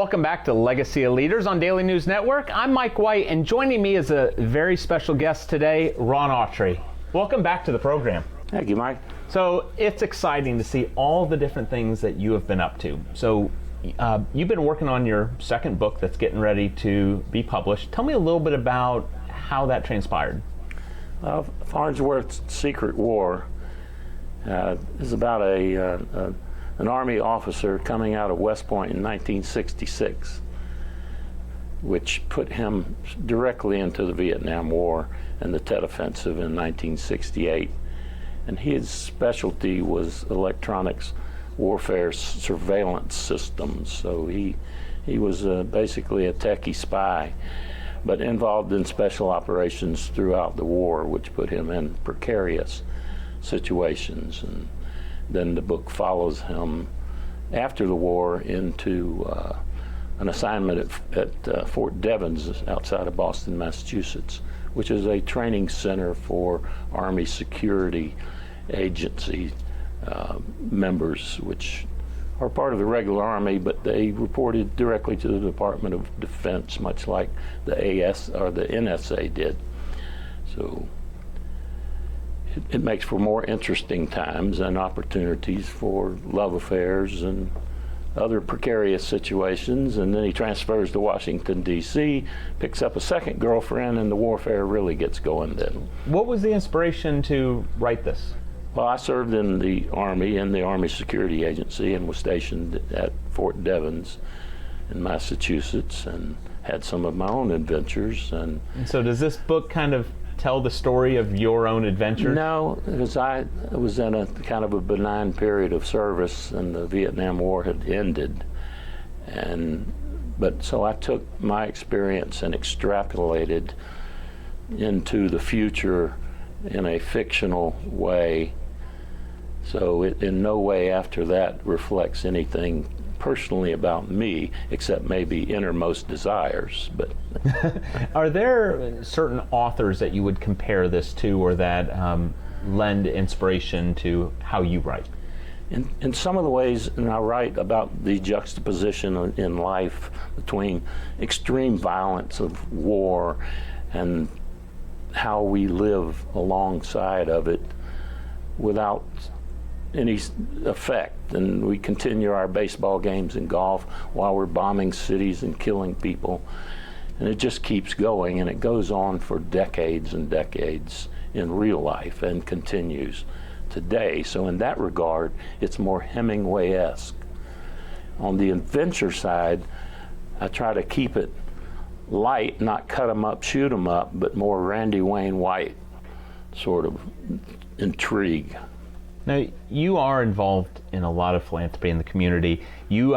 Welcome back to Legacy of Leaders on Daily News Network. I'm Mike White, and joining me is a very special guest today, Ron Autrey. Welcome back to the program. Thank you, Mike. So it's exciting to see all the different things that you have been up to. So you've been working on your second book that's getting ready to be published. Tell me a little bit about how that transpired. Farnsworth's Secret War is about an Army officer coming out of West Point in 1966, which put him directly into the Vietnam War and the Tet Offensive in 1968. And his specialty was electronics warfare surveillance systems. So he was basically a techie spy, but involved in special operations throughout the war, which put him in precarious situations. And then the book follows him after the war into an assignment at Fort Devens outside of Boston, Massachusetts, which is a training center for Army Security Agency members, which are part of the regular Army, but they reported directly to the Department of Defense, much like the AS or the NSA did. So it makes for more interesting times and opportunities for love affairs and other precarious situations. And then he transfers to Washington, D.C., picks up a second girlfriend, and the warfare really gets going then. What was the inspiration to write this? Well, I served in the Army Security Agency, and was stationed at Fort Devens in Massachusetts, and had some of my own adventures. And so does this book kind of tell the story of your own adventures? No, because I was in a kind of a benign period of service, and the Vietnam War had ended. But so I took my experience and extrapolated into the future in a fictional way. So it in no way after that reflects anything personally about me, except maybe innermost desires. But are there certain authors that you would compare this to, or that lend inspiration to how you write? In some of the ways, and I write about the juxtaposition in life between extreme violence of war and how we live alongside of it without any effect, and we continue our baseball games and golf while we're bombing cities and killing people, and it just keeps going, and it goes on for decades and decades in real life and continues today. So in that regard, it's more Hemingway-esque. On the adventure side, I try to keep it light, not cut 'em up, shoot 'em up, but more Randy Wayne White sort of intrigue. Now, you are involved in a lot of philanthropy in the community. You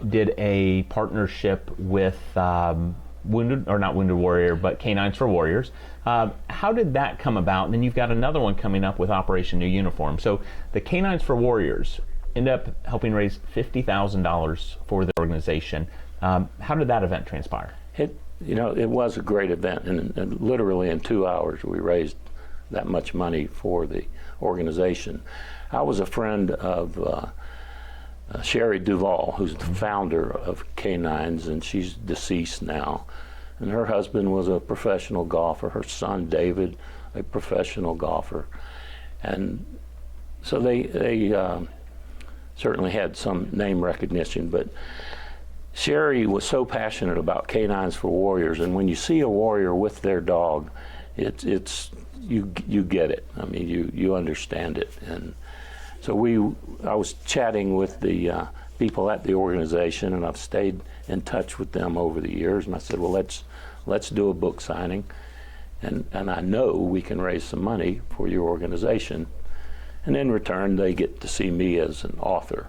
did a partnership with not Wounded Warrior, but Canines for Warriors. How did that come about? And then you've got another one coming up with Operation New Uniform. So the Canines for Warriors end up helping raise $50,000 for the organization. How did that event transpire? It was a great event, and literally in 2 hours we raised that much money for the organization. I was a friend of Sherry Duvall, who's the founder of Canines, and she's deceased now. And her husband was a professional golfer, her son David, a professional golfer. And so they certainly had some name recognition, but Sherry was so passionate about Canines for Warriors, and when you see a warrior with their dog, you get it. I mean, you understand it. And so I was chatting with the people at the organization, and I've stayed in touch with them over the years. And I said, well, let's do a book signing, and I know we can raise some money for your organization. And in return, they get to see me as an author.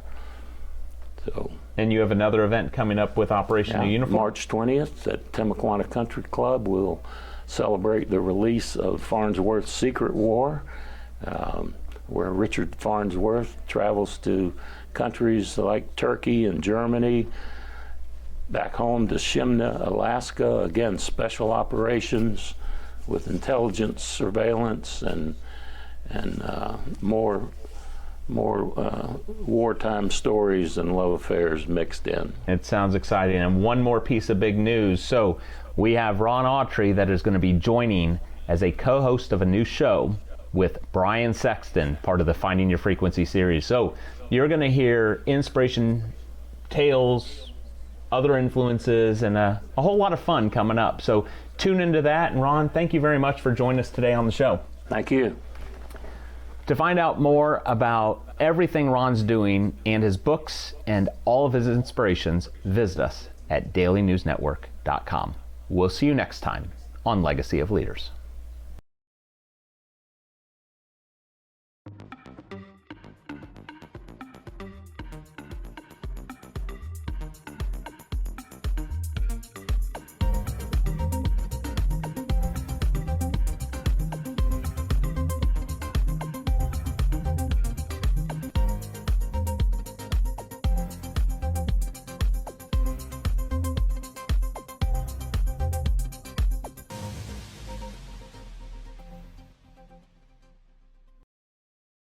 So. And you have another event coming up with Operation New Uniform? March 20th at Timaquana Country Club. We'll celebrate the release of Farnsworth's Secret War, where Richard Farnsworth travels to countries like Turkey and Germany, back home to Shimna, Alaska, again, special operations with intelligence, surveillance, and more wartime stories and love affairs mixed in. It sounds exciting. And one more piece of big news. So we have Ron Autrey that is going to be joining as a co-host of a new show with Brian Sexton, part of the Finding Your Frequency series. So you're going to hear inspiration, tales, other influences, and a whole lot of fun coming up. So tune into that. And Ron, thank you very much for joining us today on the show. Thank you. To find out more about everything Ron's doing and his books and all of his inspirations, visit us at dailynewsnetwork.com. We'll see you next time on Legacy of Leaders.